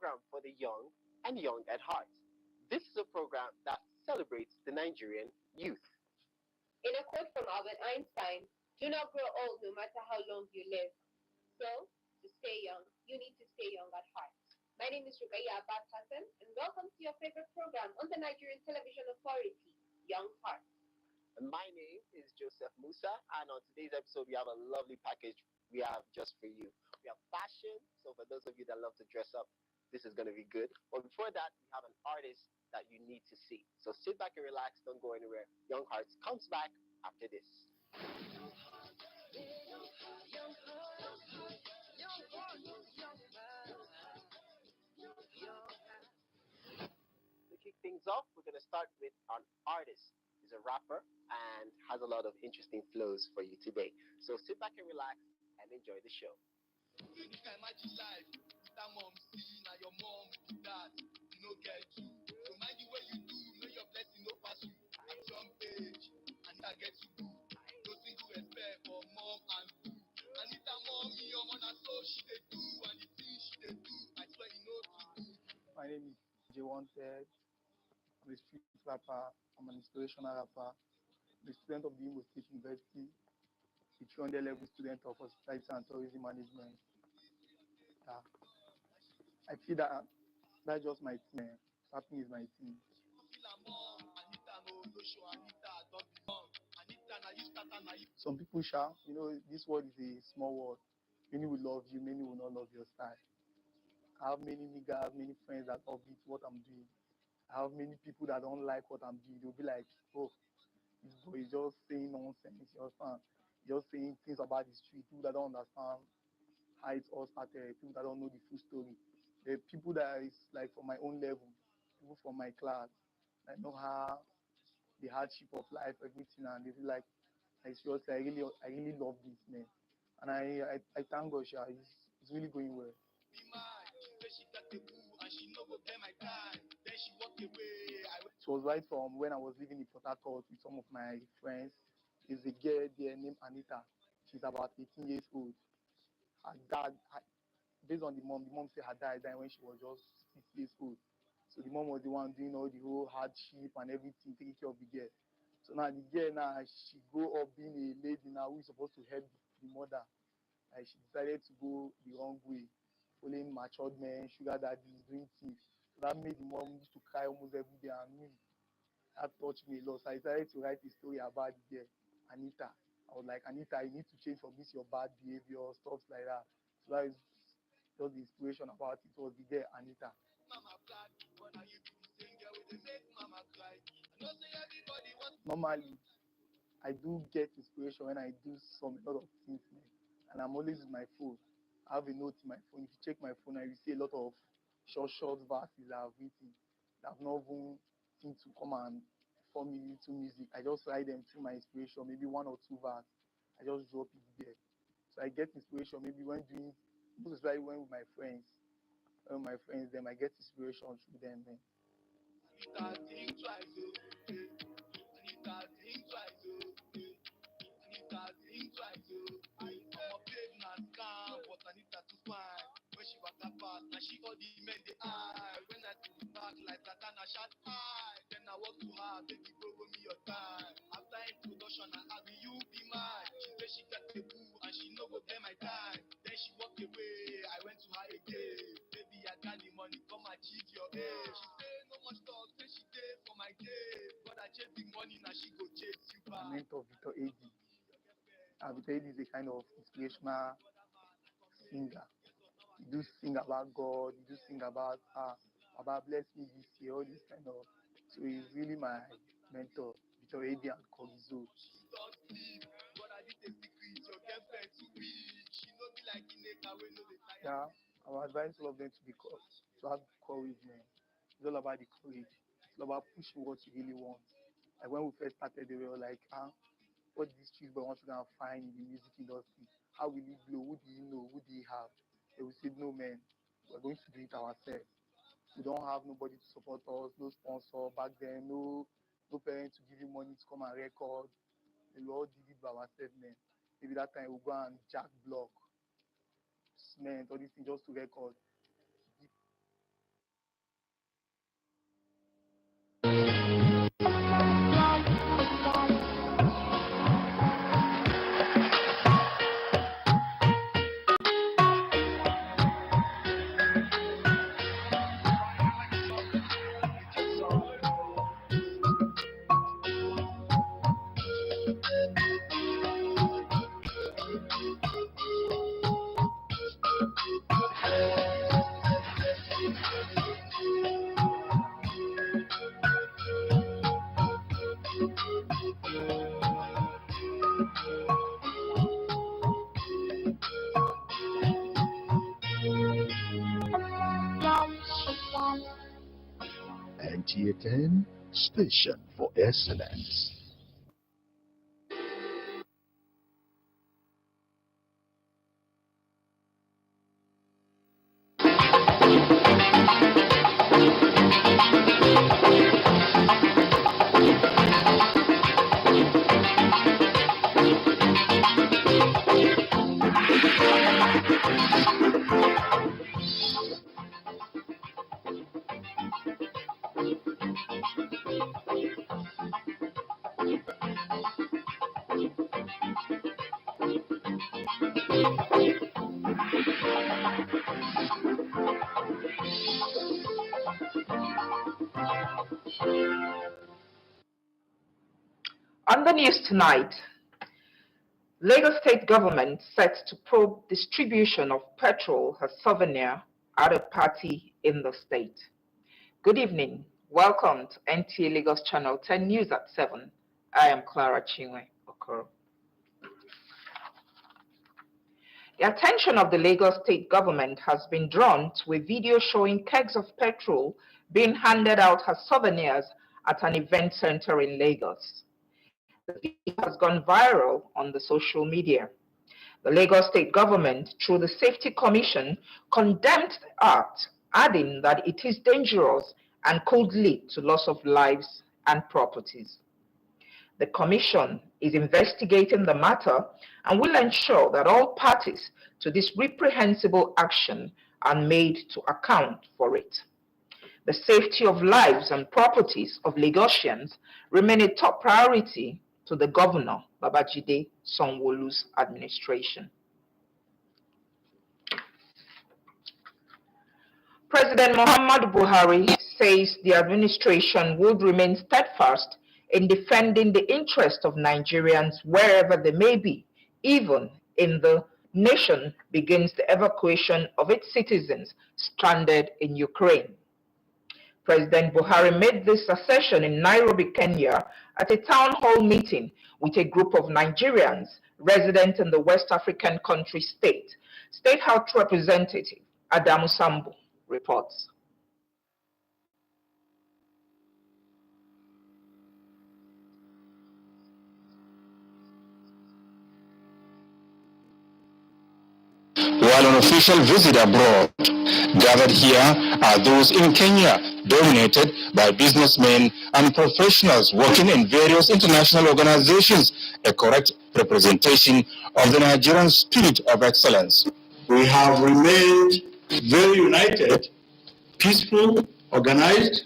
program for the young and young at heart. This is a program that celebrates the Nigerian youth. In a quote from Albert Einstein, do not grow old no matter how long you live. So, to stay young, you need to stay young at heart. My name is Rukaya Abbas Hassan, and welcome to your favorite program on the Nigerian Television Authority, Young Hearts. My name is Joseph Musa, and on today's episode, we have a lovely package we have just for you. We have fashion, so for those of you that love to dress up, this is going to be good. But before that, we have an artist that you need to see. So sit back and relax, don't go anywhere. Young Hearts comes back after this. To kick things off, we're going to start with an artist. He's a rapper and has a lot of interesting flows for you today. So sit back and relax and enjoy the show. You can imagine life without mom, see now your mom with that, you know get you. So mind you what you do, may your blessing no pass you. At some age, and that get you good. No single respect for mom and boo. Anita mommy, your mother so she dey do, and the things she dey do, I swear you know to do. My name is CH10. I'm a street rapper. I'm an inspirational rapper. I'm a student of the Imo State University, a 300 level student of hospitality and tourism management. Yeah. I feel that that's just my team. Rapping is my team. Feel am mom, Anita no show, Anita don't be mom. Anita na you start and na you. Some people shout, this world is a small world. Many will love you, many will not love your style. I have many niggas, I have many friends that offbeat what I'm doing. I have many people that don't like what I'm doing. They'll be like, oh, this boy is just saying nonsense, you understand? Just saying things about the street, people that don't understand how it all started, people that don't know the full story. The people that is like from my own level, people from my class, that know how the hardship of life, everything, and they feel like, seriously, I really love this, man. And I thank God, Sha, it's really going well. Be mine, she say she got the boo, and she no go get my time. Then she walk away. It was right from when I was living in Port Harcourt with some of my friends. There's a girl there named Anita. She's about 18 years old. Her dad, based on the mom said her dad died when she was just 6 years old. So the mom was the one doing all the whole hardship and everything, taking care of the girl. So now the girl she grew up being a lady now who is supposed to help the mother. Like she decided to go the wrong way, following matured men, sugar daddies, doing things. So that made the mom used to cry almost every day, and me, that touched me a lot. So I decided to write a story about the girl, Anita. I was like, Anita, you need to change from this your bad behavior, stuff like that. So that is just the inspiration about it. It was the girl, Anita. Mama glad, but now you be the same girl with the make mama cry. I know say everybody wants. Normally, I do get inspiration when I do a lot of things, man. And I'm always with my phone. I have a note in my phone. If you check my phone, I will see a lot of short verses that I've written that I've not even seen to come and form me into music. I just write them through my inspiration, maybe one or two verses. I just drop it there. So I get inspiration maybe when doing, most especially when with my friends. When my friends, then I get inspiration through them, man. Anita think twice, oh. Anita think twice, oh. Anita think twice, oh. I'm a babe na scam, but Anita too fine. When she walk up past, now she all the men they eye. When I see the back like that, I shout high. Then I walk to her, baby, borrow me your time. After introduction, I ask you be mine. She say she got the boo and she no go get my time. Then she walk away. I went to her again. Baby, I got the money, come achieve your aim. She say no much talk, say she day for my day. But I chase the money, now she go chase you back. I mentor Victor AD. Victor AD is a kind of inspirational singer. He do sing about God, he do sing about bless me this year, all this kind of. So he's really my mentor, Victor AD and Kogizo. Don't sleep, but I did a secret. Your girlfriend too weak. She no be like Ineka when no dey tire. Yeah, I would advise all of them to have courage, man. It's all about the courage. It's all about pushing what you really want. Like when we first started, they were like, what this cheese boy wants to go and find in the music industry? How will he blow? Who do you know? Who do you have? They will say, no, man, we're going to do it ourselves. We don't have nobody to support us, no sponsor back then, no parents to give you money to come and record. We all did it by ourselves, man. Maybe that time we'll go and jack block, cement, all these things just to record. And CH10, station for excellence. On the news tonight, Lagos State government set to probe distribution of petrol as souvenir at a party in the state. Good evening. Welcome to NTA Lagos Channel 10 News at 7. I am Clara Chinwe Okoro. The attention of the Lagos State government has been drawn to a video showing kegs of petrol being handed out as souvenirs at an event center in Lagos. The video has gone viral on the social media. The Lagos State government, through the Safety Commission, condemned the act, adding that it is dangerous and could lead to loss of lives and properties. The Commission is investigating the matter and will ensure that all parties to this reprehensible action are made to account for it. The safety of lives and properties of Lagosians remain a top priority to the Governor, Babajide Sanwo-Olu's administration. President Muhammadu Buhari says the administration would remain steadfast in defending the interests of Nigerians wherever they may be, even in the nation begins the evacuation of its citizens stranded in Ukraine. President Buhari made this assertion in Nairobi, Kenya, at a town hall meeting with a group of Nigerians resident in the West African country State House Representative Adamu Sambu reports. While on official visit abroad, gathered here are those in Kenya, dominated by businessmen and professionals working in various international organizations, a correct representation of the Nigerian spirit of excellence. We have remained very united, peaceful, organized,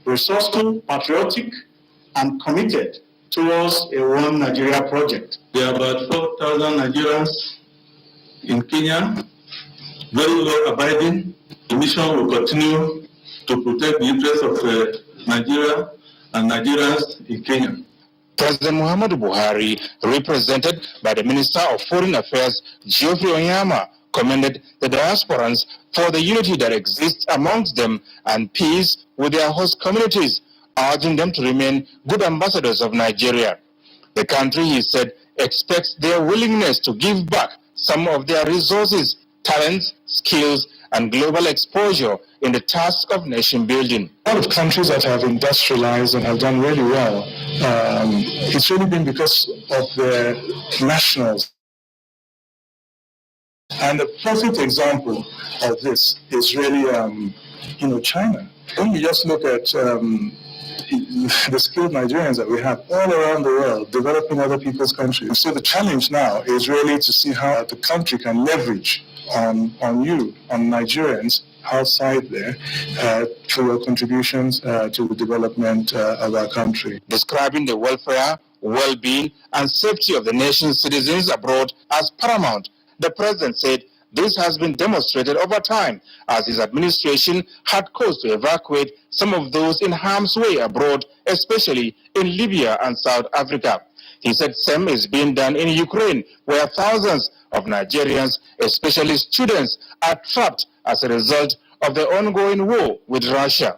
resourceful, patriotic, and committed towards a One Nigeria project. There are about 4,000 Nigerians in Kenya, very law-abiding. The mission will continue to protect the interests of Nigeria and Nigerians in Kenya. President Muhammadu Buhari, represented by the Minister of Foreign Affairs, Geoffrey Onyama, commended the diasporans for the unity that exists amongst them and peace with their host communities, urging them to remain good ambassadors of Nigeria. The country, he said, expects their willingness to give back some of their resources, talents, skills, and global exposure in the task of nation building. A lot of countries that have industrialized and have done really well, it's really been because of their nationals. And the perfect example of this is really, China. When you just look at the skilled Nigerians that we have all around the world developing other people's countries. So the challenge now is really to see how the country can leverage on Nigerians outside there through your contributions to the development of our country. Describing the welfare, well-being, and safety of the nation's citizens abroad as paramount, the president said this has been demonstrated over time as his administration had caused to evacuate some of those in harm's way abroad, especially in Libya and South Africa. He said same is being done in Ukraine, where thousands of Nigerians, especially students, are trapped as a result of the ongoing war with Russia.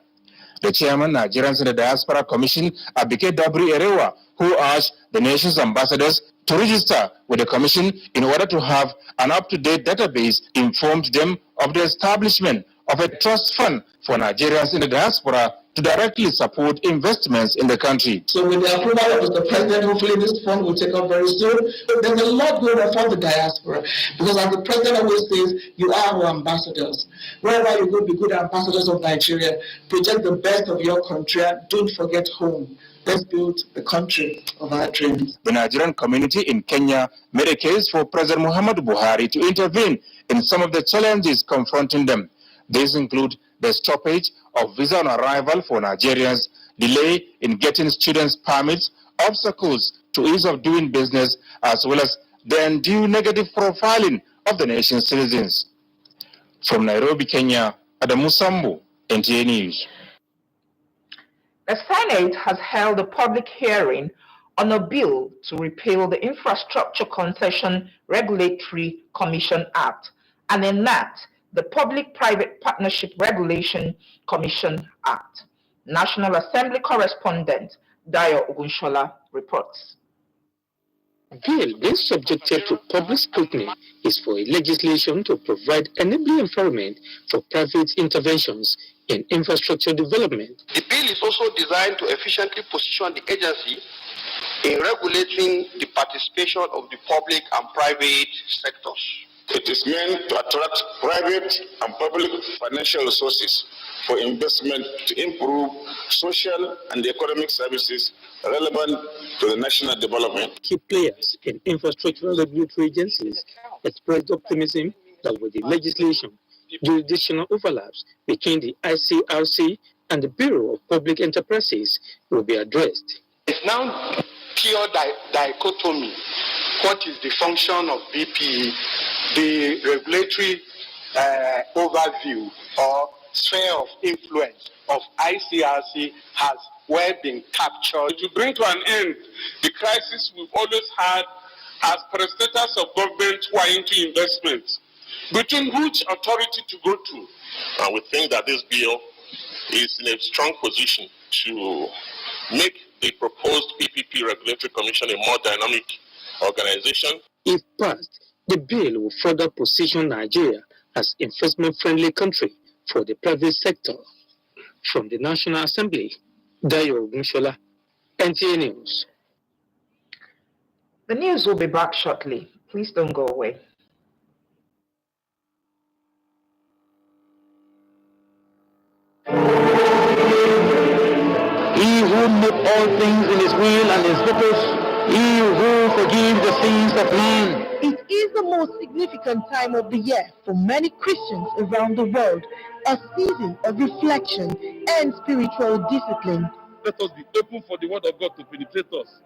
The chairman, Nigerians in the Diaspora Commission, Abike Dabri Erewa, who urged the nation's ambassadors to register with the commission in order to have an up-to-date database, informed them of the establishment of a trust fund for Nigerians in the diaspora to directly support investments in the country. So with the approval of Mr. President, hopefully this fund will take up very soon. There's a lot going on for the diaspora, because as the President always says, you are our ambassadors. Wherever you go, be good ambassadors of Nigeria. Project the best of your country and don't forget home. Let's build the country of our dreams. The Nigerian community in Kenya made a case for President Muhammadu Buhari to intervene in some of the challenges confronting them. These include the stoppage of visa on arrival for Nigerians, delay in getting students' permits, obstacles to ease of doing business, as well as the undue negative profiling of the nation's citizens. From Nairobi, Kenya, Adamu Sambu, NTA News. The Senate has held a public hearing on a bill to repeal the Infrastructure Concession Regulatory Commission Act and enact the Public-Private Partnership Regulation Commission Act. National Assembly correspondent Dayo Ogunshola reports. Bill being subjected to public scrutiny is for a legislation to provide enabling environment for private interventions in infrastructure development. The bill is also designed to efficiently position the agency in regulating the participation of the public and private sectors. It is meant to attract private and public financial resources for investment to improve social and economic services relevant to the national development. Key players in infrastructural regulatory agencies expressed optimism that with the legislation, jurisdictional overlaps between the ICRC and the Bureau of Public Enterprises will be addressed. It's now pure dichotomy. What is the function of BPE? The regulatory overview or sphere of influence of ICRC has well been captured. To bring to an end the crisis we've always had as prestataires of government who are into investments, between which authority to go to. And we think that this bill is in a strong position to make the proposed PPP Regulatory Commission a more dynamic organization. If passed, the bill will further position Nigeria as investment-friendly country for the private sector. From the National Assembly, Dayo Ogunshola, NTA News. The news will be back shortly. Please don't go away. He who made all things in his will and his purpose, he who forgives the sins of man. It is the most significant time of the year for many Christians around the world, a season of reflection and spiritual discipline. Let us be open for the word of God to penetrate us,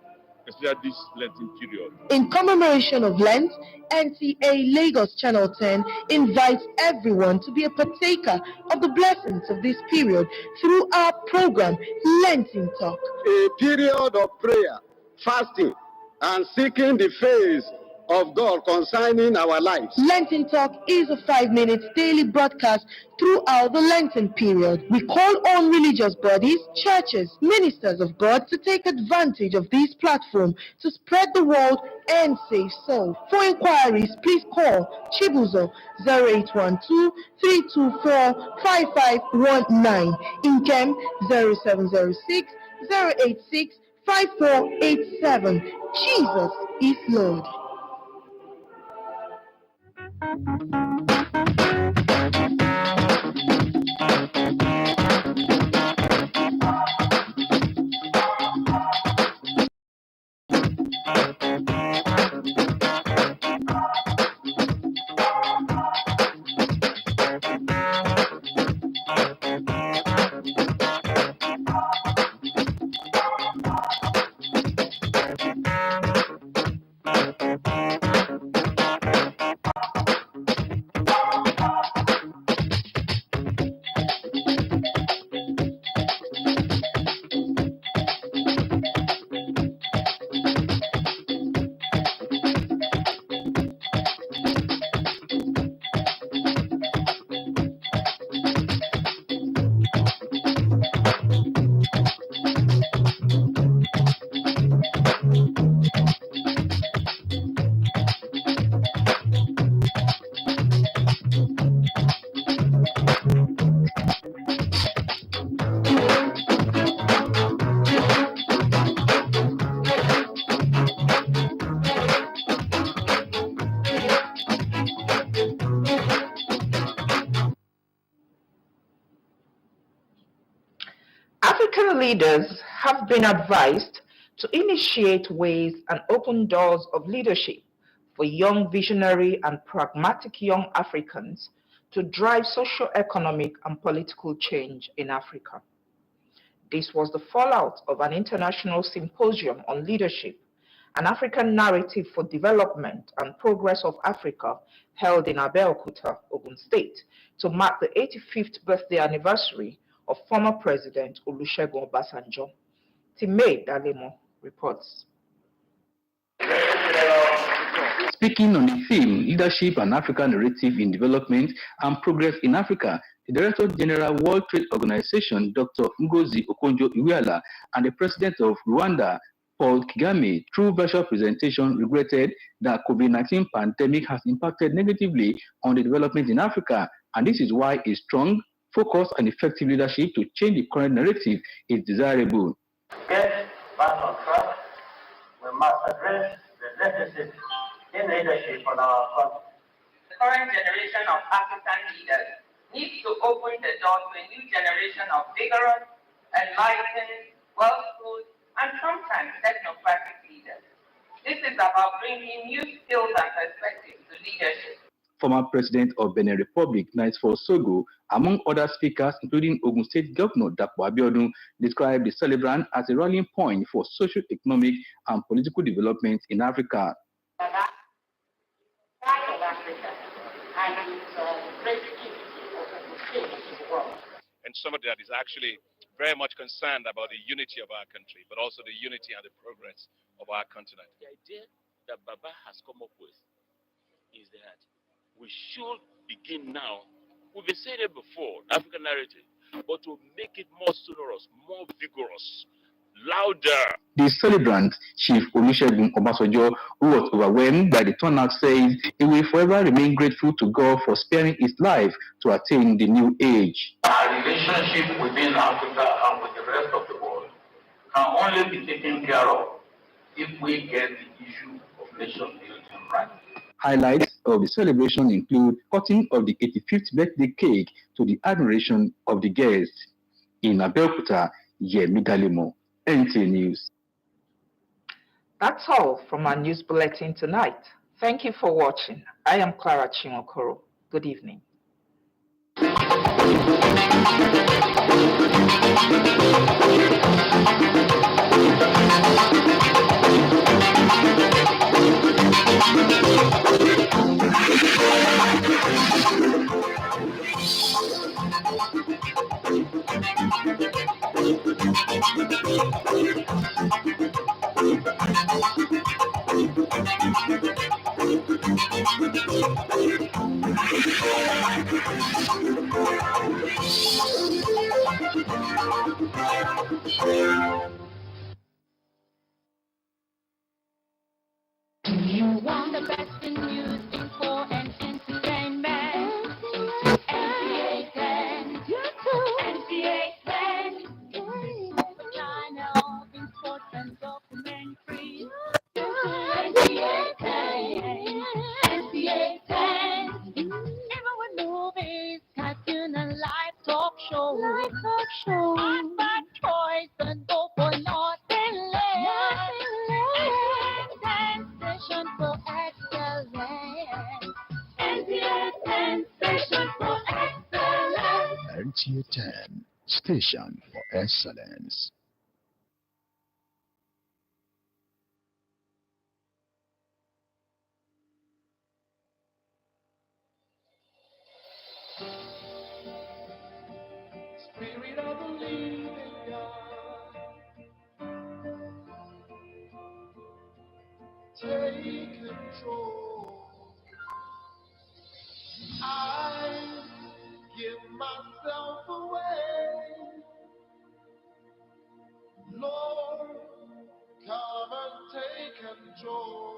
especially this Lenten period. In commemoration of Lent, NTA Lagos Channel 10 invites everyone to be a partaker of the blessings of this period through our program, Lenten Talk. A period of prayer, fasting, and seeking the face of God concerning our lives. Lenten Talk is a 5-minute daily broadcast throughout the Lenten period. We call on religious bodies, churches, ministers of God to take advantage of this platform to spread the word and save souls. For inquiries, please call Chibuzo 0812-324-5519, Inkem 0706 086 5487. Jesus is Lord. African leaders have been advised to initiate ways and open doors of leadership for young, visionary, and pragmatic young Africans to drive socio-economic and political change in Africa. This was the fallout of an international symposium on leadership, an African narrative for development and progress of Africa, held in Abeokuta, Ogun State, to mark the 85th birthday anniversary of former President Olusegun Obasanjo. Timei Dalemo reports. Speaking on the theme, Leadership and African Narrative in Development and Progress in Africa, the Director General World Trade Organization, Dr. Ngozi Okonjo-Iweala, and the President of Rwanda, Paul Kagame, through virtual presentation, regretted that COVID-19 pandemic has impacted negatively on the development in Africa, and this is why a strong, focused, and effective leadership to change the current narrative is desirable. Get back on track. We must address the deficit in leadership on our continent. The current generation of African leaders needs to open the door to a new generation of vigorous, enlightened, well-schooled, and sometimes technocratic leaders. This is about bringing new skills and perspectives to leadership. Former President of Benin Republic, Naisfo Sogo, among other speakers, including Ogun State Governor Dapo Abiodun, described the celebrant as a rallying point for socio-economic and political development in Africa. And somebody that is actually very much concerned about the unity of our country, but also the unity and the progress of our continent. The idea that Baba has come up with is that we should begin now. We've been saying it before, African narrative, but to make it more sonorous, more vigorous, louder. The celebrant, Chief Olusegun Obasanjo, who was overwhelmed by the turnout, says he will forever remain grateful to God for sparing his life to attain the new age. Our relationship within Africa and with the rest of the world can only be taken care of if we get the issue of nation building right. Highlights of the celebration include cutting of the 85th birthday cake to the admiration of the guests. In Abeokuta, Yemi Dalemo, NTA News. That's all from our news bulletin tonight. Thank you for watching. I am Clara Chinokoro. Good evening. You want the best in music, info, and entertainment. NCA 10. NCA 10. Channel in sports and documentaries. NCA 10. NCA 10. Even with movies, cartoon, and live talk shows. Bad toys and go for nothing less. Station for excellence. NCA 10 station for excellence. NTA 10 station for excellence. Spirit of the living God, take control. I give myself away. Lord, come and take control.